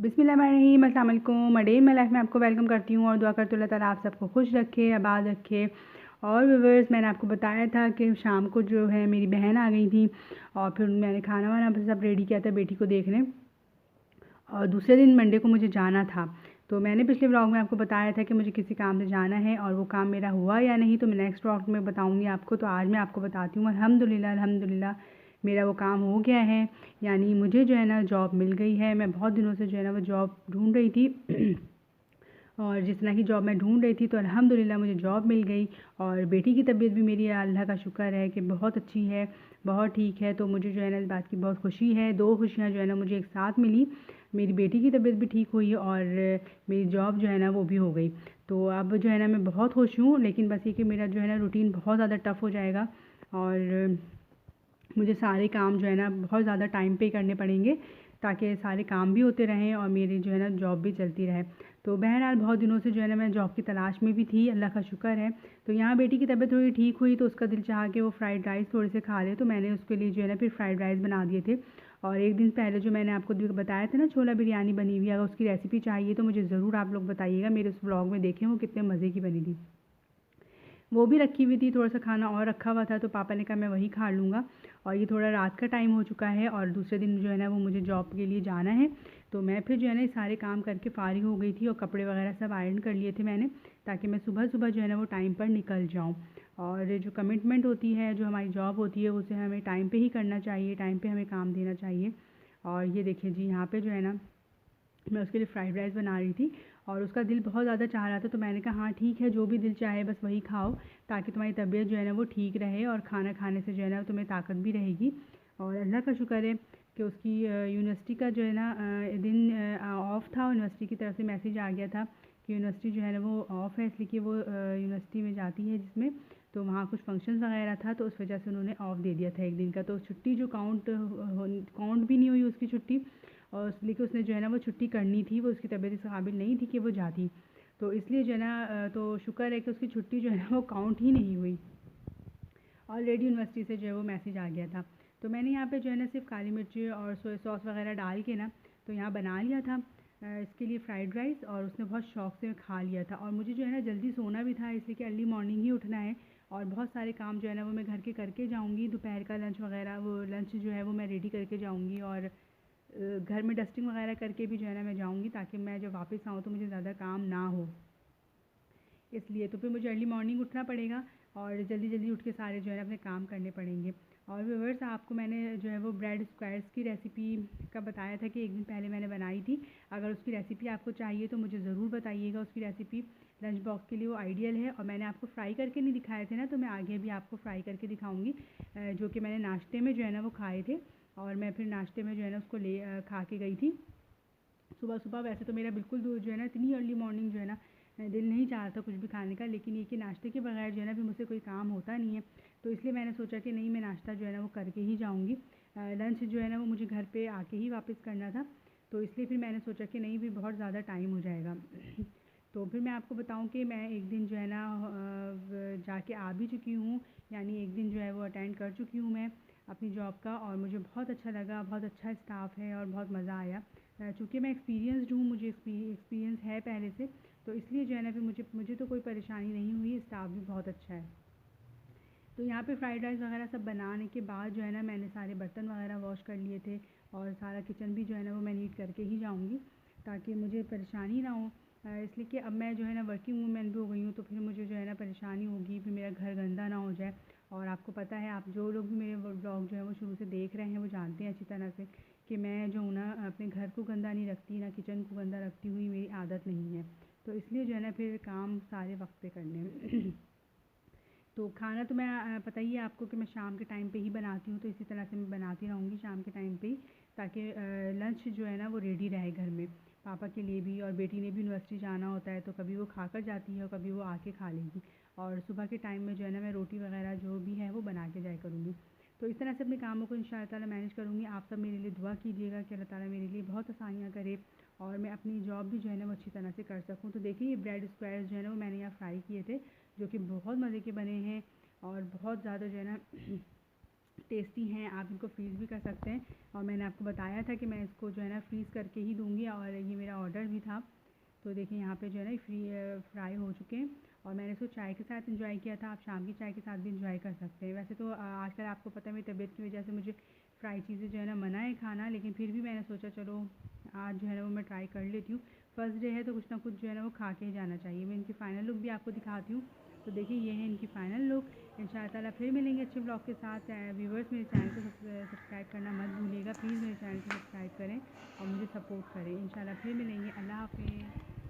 बिस्मिल्लाहिर्रहमानिर्रहीम, अस्सलाम वालेकुम। डे इन माई लाइफ में आपको वेलकम करती हूँ और दुआ करती हूँ अल्लाह ताला आप सबको खुश रखे, आबाद रखे। और व्यूअर्स, मैंने आपको बताया था कि शाम को जो है मेरी बहन आ गई थी और फिर मैंने खाना वाना सब रेडी किया था बेटी को देखने। और दूसरे दिन मंडे को मुझे जाना था। तो मैंने पिछले व्लॉग में आपको बताया था कि मुझे किसी काम से जाना है और वो काम मेरा हुआ या नहीं, तो मैं नेक्स्ट व्लॉग में बताऊंगी आपको। तो आज मैं आपको बताती हूँ अल्हम्दुलिल्लाह अल्हम्दुलिल्लाह मेरा वो काम हो गया है, यानी मुझे जो है ना जॉब मिल गई है। मैं बहुत दिनों से जो है ना वो जॉब ढूंढ रही थी और जिस तरह की जॉब मैं ढूंढ रही थी, तो अल्हम्दुलिल्लाह मुझे जॉब मिल गई। और बेटी की तबीयत भी मेरी अल्लाह का शुक्र है कि बहुत अच्छी है, बहुत ठीक है। तो मुझे जो है ना इस बात की बहुत खुशी है। दो खुशियाँ जो है ना मुझे एक साथ मिली, मेरी बेटी की तबीयत भी ठीक हुई और मेरी जॉब जो है ना वो भी हो गई। तो अब जो है ना मैं बहुत खुश हूँ, लेकिन बस ये कि मेरा जो है ना रूटीन बहुत ज़्यादा टफ़ हो जाएगा और मुझे सारे काम जो है ना बहुत ज़्यादा टाइम पे करने पड़ेंगे, ताकि सारे काम भी होते रहें और मेरी जो है ना जॉब भी चलती रहे। तो बहरहाल बहुत दिनों से जो है ना मैं जॉब की तलाश में भी थी, अल्लाह का शुक्र है। तो यहाँ बेटी की तबीयत थोड़ी ठीक हुई तो उसका दिल चाहा कि वो फ्राइड राइस थोड़े से खा ले, तो मैंने उसके लिए जो है ना फिर फ्राइड राइस बना दिए थे। और एक दिन पहले जो मैंने आपको बताया था ना छोला बिरयानी बनी हुई, अगर उसकी रेसिपी चाहिए तो मुझे ज़रूर आप लोग बताइएगा, मेरे उस ब्लॉग में देखें वो कितने मज़े की बनी थी। वो भी रखी हुई थी, थोड़ा सा खाना और रखा हुआ था, तो पापा ने कहा मैं वही खा लूँगा। और ये थोड़ा रात का टाइम हो चुका है और दूसरे दिन जो है ना वो मुझे जॉब के लिए जाना है। तो मैं फिर जो है ना ये सारे काम करके फ़ारिग हो गई थी और कपड़े वगैरह सब आयरन कर लिए थे मैंने, ताकि मैं सुबह सुबह जो है ना वो टाइम पर निकल जाऊँ। और जो कमिटमेंट होती है, जो हमारी जॉब होती है, उसे हमें टाइम पर ही करना चाहिए, टाइम पर हमें काम देना चाहिए। और ये देखिए जी, यहाँ पर जो है ना मैं उसके लिए फ़्राइड राइस बना रही थी और उसका दिल बहुत ज़्यादा चाह रहा था, तो मैंने कहा हाँ ठीक है, जो भी दिल चाहे बस वही खाओ, ताकि तुम्हारी तबीयत जो है ना वो ठीक रहे और खाना खाने से जो है ना तुम्हें ताकत भी रहेगी। और अल्लाह का शुक्र है कि उसकी यूनिवर्सिटी का जो है ना दिन ऑफ़ था, यूनिवर्सिटी की तरफ से मैसेज आ गया था कि यूनिवर्सिटी जो है ना वो ऑफ़ है, इसलिए कि वो यूनिवर्सिटी में जाती है जिसमें, तो वहाँ कुछ फंक्शंस वगैरह था, तो उस वजह से उन्होंने ऑफ़ दे दिया था एक दिन का। तो छुट्टी जो काउंट भी नहीं हुई उसकी छुट्टी, और इसलिए कि उसने जो है ना वो छुट्टी करनी थी, वो उसकी तबीयत इस काबिल नहीं थी कि वो जाती। तो इसलिए जो है ना तो शुक्र है कि उसकी छुट्टी जो है ना वो काउंट ही नहीं हुई। ऑलरेडी यूनिवर्सिटी से जो है वो मैसेज आ गया था। तो मैंने यहाँ पे जो है ना सिर्फ काली मिर्च और सोया सॉस वगैरह डाल के ना तो यहाँ बना लिया था इसके लिए फ़्राइड राइस, और उसने बहुत शौक़ से खा लिया था। और मुझे जो है ना जल्दी सोना भी था, इसलिए कि अर्ली मॉर्निंग ही उठना है और बहुत सारे काम जो है ना वो मैं घर के करके जाऊँगी। दोपहर का लंच वगैरह, वो लंच जो है वो मैं रेडी करके जाऊँगी और घर में डस्टिंग वगैरह करके भी जो है ना मैं जाऊँगी, ताकि मैं जब वापस आऊँ तो मुझे ज़्यादा काम ना हो। इसलिए तो फिर मुझे अर्ली मॉर्निंग उठना पड़ेगा और जल्दी जल्दी उठ के सारे जो है ना अपने काम करने पड़ेंगे। और व्यूअर्स, आपको मैंने जो है वो ब्रेड स्क्वायर्स की रेसिपी का बताया था कि एक दिन पहले मैंने बनाई थी। अगर उसकी रेसिपी आपको चाहिए तो मुझे ज़रूर बताइएगा। उसकी रेसिपी लंच बॉक्स के लिए वो आइडियल है। और मैंने आपको फ्राई करके नहीं दिखाए थे ना, तो मैं आगे भी आपको फ्राई करके दिखाऊँगी, जो कि मैंने नाश्ते में जो है ना वो खाए थे। और मैं फिर नाश्ते में जो है ना उसको खा के गई थी सुबह सुबह। वैसे तो मेरा बिल्कुल जो है ना इतनी अर्ली मॉर्निंग जो है ना दिल नहीं चाह रहा था कुछ भी खाने का, लेकिन ये कि नाश्ते के बगैर जो है ना फिर मुझसे कोई काम होता नहीं है, तो इसलिए मैंने सोचा कि नहीं, मैं नाश्ता जो है ना वो करके ही जाऊँगी। लंच जो है ना वो मुझे घर पे आके ही वापस करना था, तो इसलिए फिर मैंने सोचा कि नहीं, भी बहुत ज़्यादा टाइम हो जाएगा। तो फिर मैं आपको बताऊं कि मैं एक दिन जो है ना जाके आ भी चुकी हूँ, यानी एक दिन जो है वो अटेंड कर चुकी हूँ मैं अपनी जॉब का, और मुझे बहुत अच्छा लगा, बहुत अच्छा स्टाफ है और बहुत मज़ा आया। चूँकि मैं एक्सपीरियंसड हूँ, मुझे एक्सपीरियंस है पहले से, तो इसलिए जो है ना फिर मुझे तो कोई परेशानी नहीं हुई, स्टाफ भी बहुत अच्छा है। तो यहाँ पे फ्राइड राइस वगैरह सब बनाने के बाद जो है ना मैंने सारे बर्तन वगैरह वॉश कर लिए थे और सारा किचन भी जो है ना वो मैं नीट करके ही जाऊँगी, ताकि मुझे परेशानी ना हो। इसलिए कि अब मैं जो है ना वर्किंग वूमेन भी हो गई हूँ, तो फिर मुझे जो है ना परेशानी होगी, फिर मेरा घर गंदा ना हो जाए। और आपको पता है, आप जो लोग भी मेरे ब्लॉग जो है वो शुरू से देख रहे हैं वो जानते हैं अच्छी तरह से कि मैं जो हूँ ना अपने घर को गंदा नहीं रखती, ना किचन को गंदा रखती हुई मेरी आदत नहीं है। तो इसलिए जो है ना फिर काम सारे वक्त पे करने में तो खाना तो मैं पता ही है आपको कि मैं शाम के टाइम पे ही बनाती हूँ, तो इसी तरह से मैं बनाती रहूँगी शाम के टाइम पे ही, ताकि लंच जो है ना वो रेडी रहे घर में पापा के लिए भी। और बेटी ने भी यूनिवर्सिटी जाना होता है, तो कभी वो खा कर जाती है और कभी वो आके खा लेगी। और सुबह के टाइम में जो है ना मैं रोटी वगैरह जो भी है वो बना के जाया करूँगी। तो इस तरह से अपने कामों को इंशाअल्लाह ताला मैनेज करूँगी। आप सब मेरे लिए दुआ कीजिएगा कि अल्लाह ताला मेरे लिए बहुत आसानियाँ करे और मैं अपनी जॉब भी जो है ना वो अच्छी तरह से कर सकूँ। तो देखिए, ये ब्रेड स्क्वायर्स जो है ना वो मैंने यहाँ फ्राई किए थे, जो कि बहुत मज़े के बने हैं और बहुत ज़्यादा जो है ना टेस्टी हैं, आप इनको फ्रीज़ भी कर सकते हैं। और मैंने आपको बताया था कि मैं इसको जो है ना फ्रीज़ करके ही दूँगी, और ये मेरा ऑर्डर भी था। तो देखिए यहाँ पे जो है ना फ्राई हो चुके हैं, और मैंने इसको चाय के साथ एंजॉय किया था। आप शाम की चाय के साथ भी एंजॉय कर सकते हैं। वैसे तो आजकल आपको पता है मेरी तबीयत की वजह से मुझे फ्राई चीज़ें जो है ना मना है खाना, लेकिन फिर भी मैंने सोचा चलो आज जो है ना वो मैं ट्राई कर लेती हूँ। फ़र्स्ट डे है तो कुछ ना कुछ जो है ना वो खा के ही जाना चाहिए। मैं इनकी फ़ाइनल लुक भी आपको दिखाती हूँ। तो देखिए ये है इनकी फ़ाइनल लुक। इंशाअल्लाह ताला फिर मिलेंगे अच्छे ब्लॉग के साथ। व्यूअर्स मेरे चैनल को सब्सक्राइब करना मत भूलिएगा। प्लीज़ मेरे चैनल को सब्सक्राइब करें और मुझे सपोर्ट करें। इंशाअल्लाह फिर मिलेंगे। अल्लाह हाफ़िज़।